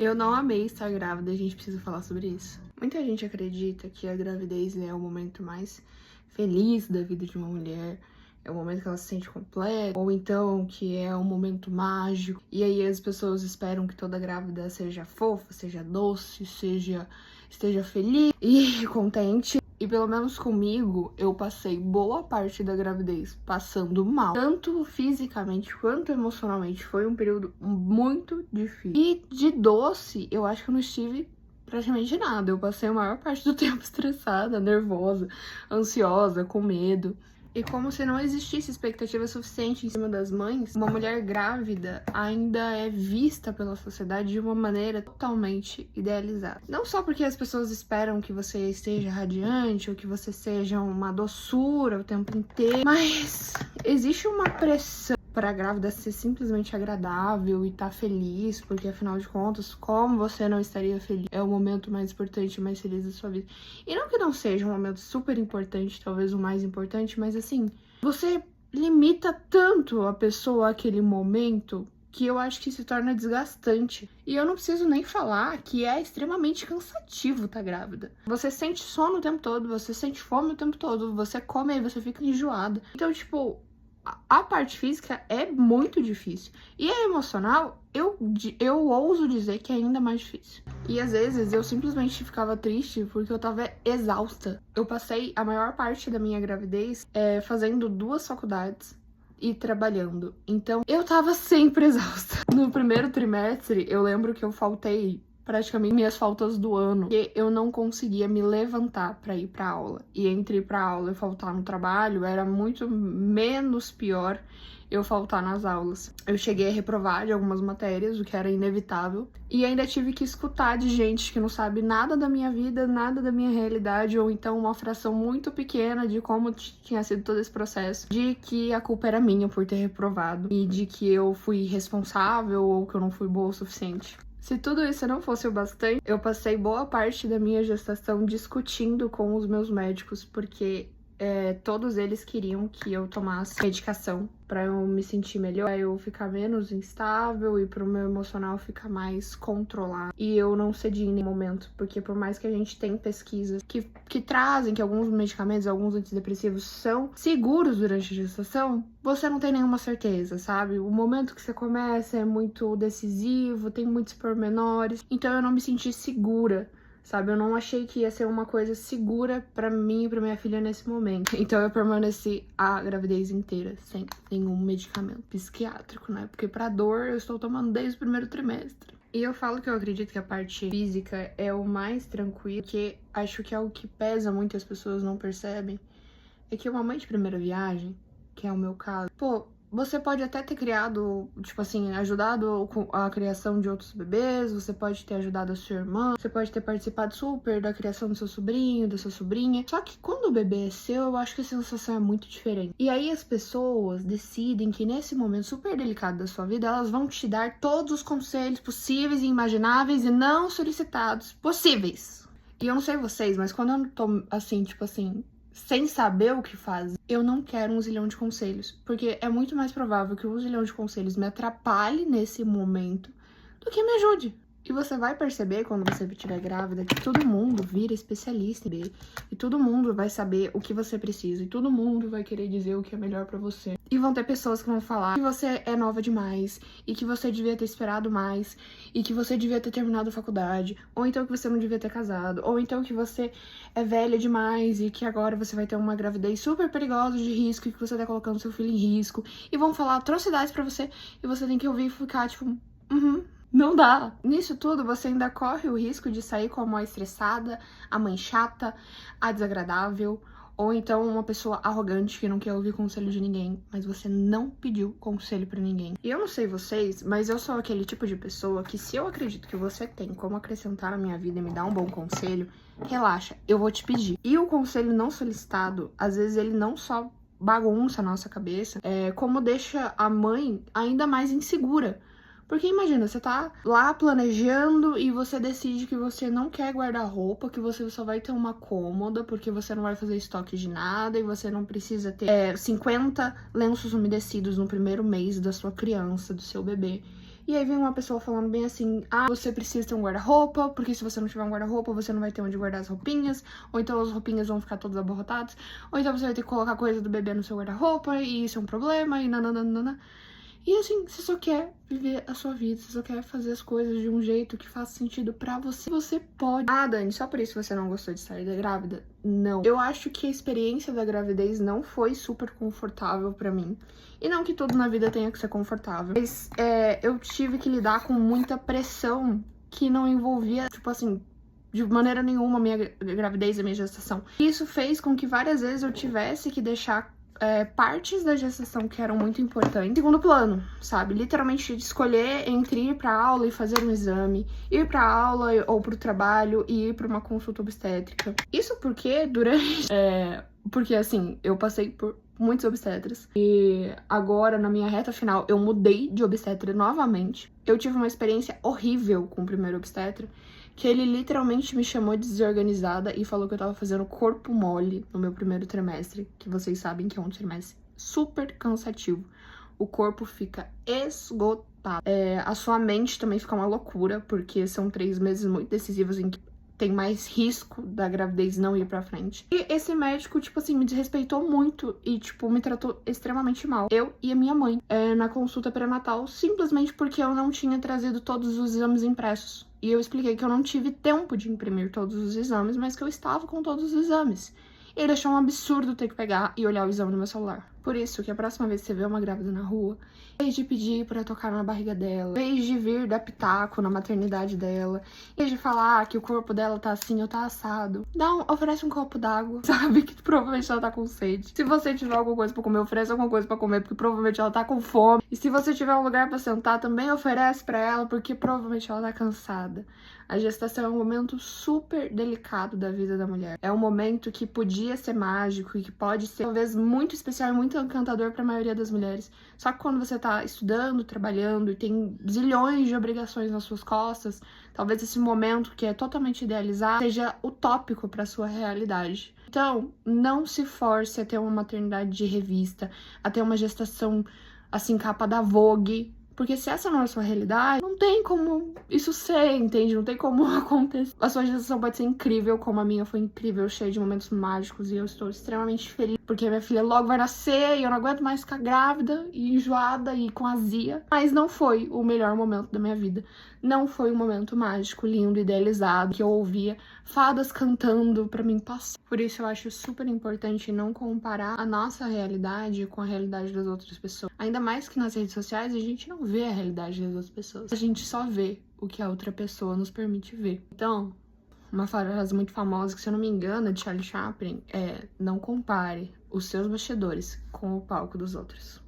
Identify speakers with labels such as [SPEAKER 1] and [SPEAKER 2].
[SPEAKER 1] Eu não amei estar grávida, a gente precisa falar sobre isso. Muita gente acredita que a gravidez é o momento mais feliz da vida de uma mulher, é o momento que ela se sente completa, ou então que é um momento mágico. E aí as pessoas esperam que toda grávida seja fofa, seja doce, esteja feliz e contente. E pelo menos comigo, eu passei boa parte da gravidez passando mal, tanto fisicamente quanto emocionalmente. Foi um período muito difícil. E de doce, eu acho que eu não estive praticamente nada. Eu passei a maior parte do tempo estressada, nervosa, ansiosa, com medo. E como se não existisse expectativa suficiente em cima das mães, uma mulher grávida ainda é vista pela sociedade de uma maneira totalmente idealizada. Não só porque as pessoas esperam que você esteja radiante ou que você seja uma doçura o tempo inteiro, mas existe uma pressão para a grávida ser simplesmente agradável e tá feliz, porque afinal de contas, como você não estaria feliz? É o momento mais importante e mais feliz da sua vida. E não que não seja um momento super importante, talvez o mais importante, mas assim, você limita tanto a pessoa àquele momento que eu acho que se torna desgastante. E eu não preciso nem falar que é extremamente cansativo tá grávida. Você sente sono o tempo todo, você sente fome o tempo todo, você come e você fica enjoada. Então, tipo, a parte física é muito difícil. E a emocional, eu ouso dizer que é ainda mais difícil. E às vezes eu simplesmente ficava triste porque eu tava exausta. Eu passei a maior parte da minha gravidez fazendo 2 faculdades e trabalhando. Então eu tava sempre exausta. No primeiro trimestre, eu lembro que eu faltei praticamente minhas faltas do ano, porque eu não conseguia me levantar para ir para aula. E entre ir para aula e faltar no trabalho, era muito menos pior eu faltar nas aulas. Eu cheguei a reprovar de algumas matérias, o que era inevitável, e ainda tive que escutar de gente que não sabe nada da minha vida, nada da minha realidade, ou então uma fração muito pequena de como tinha sido todo esse processo, de que a culpa era minha por ter reprovado, e de que eu fui responsável ou que eu não fui boa o suficiente. Se tudo isso não fosse o bastante, eu passei boa parte da minha gestação discutindo com os meus médicos, porque todos eles queriam que eu tomasse medicação pra eu me sentir melhor, pra eu ficar menos instável e pro meu emocional ficar mais controlado. E eu não cedi em nenhum momento, porque por mais que a gente tenha pesquisas que trazem que alguns medicamentos, alguns antidepressivos são seguros durante a gestação, você não tem nenhuma certeza, sabe? O momento que você começa é muito decisivo, tem muitos pormenores, então eu não me senti segura, sabe? Eu não achei que ia ser uma coisa segura pra mim e pra minha filha nesse momento. Então eu permaneci a gravidez inteira sem nenhum medicamento psiquiátrico, né? Porque pra dor eu estou tomando desde o primeiro trimestre. E eu falo que eu acredito que a parte física é o mais tranquilo, que acho que é o que pesa muito e as pessoas não percebem. É que uma mãe de primeira viagem, que é o meu caso, pô, você pode até ter criado, tipo assim, ajudado com a criação de outros bebês, você pode ter ajudado a sua irmã, você pode ter participado super da criação do seu sobrinho, da sua sobrinha. Só que quando o bebê é seu, eu acho que a sensação é muito diferente. E aí as pessoas decidem que nesse momento super delicado da sua vida, elas vão te dar todos os conselhos possíveis e imagináveis e não solicitados possíveis. E eu não sei vocês, mas quando eu tô assim, tipo assim, sem saber o que fazer, eu não quero um zilhão de conselhos, porque é muito mais provável que um zilhão de conselhos me atrapalhe nesse momento do que me ajude. E você vai perceber quando você estiver grávida que todo mundo vira especialista em bebê, e todo mundo vai saber o que você precisa, e todo mundo vai querer dizer o que é melhor pra você. E vão ter pessoas que vão falar que você é nova demais, e que você devia ter esperado mais, e que você devia ter terminado a faculdade, ou então que você não devia ter casado, ou então que você é velha demais e que agora você vai ter uma gravidez super perigosa de risco e que você tá colocando seu filho em risco, e vão falar atrocidades pra você, e você tem que ouvir e ficar tipo, não dá. Nisso tudo, você ainda corre o risco de sair como a estressada, a mãe chata, a desagradável, ou então uma pessoa arrogante que não quer ouvir conselho de ninguém, mas você não pediu conselho pra ninguém. E eu não sei vocês, mas eu sou aquele tipo de pessoa que se eu acredito que você tem como acrescentar na minha vida e me dar um bom conselho, relaxa, eu vou te pedir. E o conselho não solicitado, às vezes ele não só bagunça a nossa cabeça, como deixa a mãe ainda mais insegura. Porque imagina, você tá lá planejando e você decide que você não quer guardar roupa, que você só vai ter uma cômoda, porque você não vai fazer estoque de nada e você não precisa ter 50 lenços umedecidos no primeiro mês da sua criança, do seu bebê. E aí vem uma pessoa falando bem assim, ah, você precisa ter um guarda-roupa, porque se você não tiver um guarda-roupa, você não vai ter onde guardar as roupinhas, ou então as roupinhas vão ficar todas abarrotadas, ou então você vai ter que colocar coisa do bebê no seu guarda-roupa, e isso é um problema, e nananana. E assim, você só quer viver a sua vida, você só quer fazer as coisas de um jeito que faça sentido pra você. Você pode. Ah, Dani, só por isso você não gostou de sair da grávida? Não. Eu acho que a experiência da gravidez não foi super confortável pra mim. E não que tudo na vida tenha que ser confortável. Mas eu tive que lidar com muita pressão que não envolvia, tipo assim, de maneira nenhuma a minha gravidez e a minha gestação. Isso fez com que várias vezes eu tivesse que deixar partes da gestação que eram muito importantes em segundo plano, sabe? Literalmente de escolher entre ir pra aula e fazer um exame, ir pra aula ou pro trabalho e ir pra uma consulta obstétrica. Isso porque durante... porque, assim, eu passei por muitos obstetras e agora, na minha reta final, eu mudei de obstetra novamente. Eu tive uma experiência horrível com o primeiro obstetra, que ele literalmente me chamou de desorganizada e falou que eu tava fazendo corpo mole no meu primeiro trimestre, que vocês sabem que é um trimestre super cansativo. O corpo fica esgotado. A sua mente também fica uma loucura, porque são 3 meses muito decisivos em que tem mais risco da gravidez não ir pra frente. E esse médico, tipo assim, me desrespeitou muito e, tipo, me tratou extremamente mal. Eu e a minha mãe, na consulta pré-natal, simplesmente porque eu não tinha trazido todos os exames impressos. E eu expliquei que eu não tive tempo de imprimir todos os exames, mas que eu estava com todos os exames. E ele achou um absurdo ter que pegar e olhar o exame no meu celular. Por isso que a próxima vez que você vê uma grávida na rua, em vez de pedir pra tocar na barriga dela, em vez de vir dar pitaco na maternidade dela, em vez de falar que o corpo dela tá assim ou tá assado, oferece um copo d'água, sabe? Que provavelmente ela tá com sede. Se você tiver alguma coisa pra comer, oferece alguma coisa pra comer, porque provavelmente ela tá com fome. E se você tiver um lugar pra sentar, também oferece pra ela, porque provavelmente ela tá cansada. A gestação é um momento super delicado da vida da mulher. É um momento que podia ser mágico e que pode ser, talvez, muito especial e muito encantador para a maioria das mulheres. Só que quando você tá estudando, trabalhando e tem zilhões de obrigações nas suas costas, talvez esse momento que é totalmente idealizado seja utópico para sua realidade. Então, não se force a ter uma maternidade de revista, a ter uma gestação, assim, capa da Vogue. Porque se essa não é a sua realidade, não tem como isso ser, entende? Não tem como acontecer. A sua gestação pode ser incrível, como a minha foi incrível, cheia de momentos mágicos. E eu estou extremamente feliz, porque minha filha logo vai nascer e eu não aguento mais ficar grávida e enjoada e com azia. Mas não foi o melhor momento da minha vida. Não foi um momento mágico, lindo, idealizado, que eu ouvia fadas cantando pra mim passar. Por isso eu acho super importante não comparar a nossa realidade com a realidade das outras pessoas. Ainda mais que nas redes sociais a gente não vê a realidade das outras pessoas. A gente só vê o que a outra pessoa nos permite ver. Então, uma frase muito famosa, que se eu não me engano é de Charlie Chaplin, é: não compare os seus bastidores com o palco dos outros.